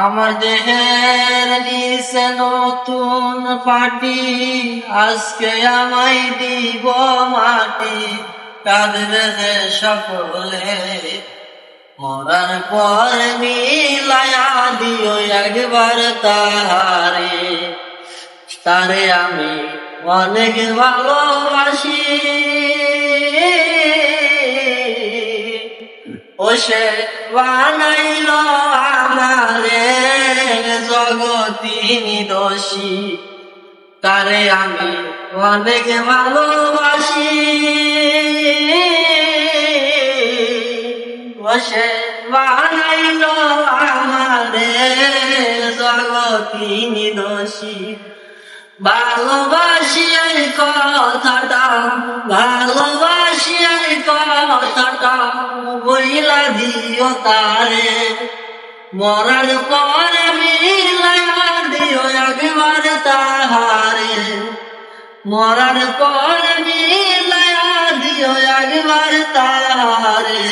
আমার দেহের নিচে নতুন পাটি, আজকে আমায় দিব মাটি। কাঁদবে যে সকলে, মরার পর মিলায়া দিও একবার তাহারে। তারে আমি অনেক ভালোবাসি, ও সে বানাইল আমারে জগতিনী দোষী। তারে আমি অনেক ভালোবাসি, ও সে বানাইল আমারে জগতিনী দোষী। ভালোবাসি এই কথাটা, ভালোবাসি এই কথাটা বইলা দিও তারে। মরার পরে মিলাইয়া দিও একবার তাহারে। মরার পরে মিলাইয়া দিও একবার তাহারে।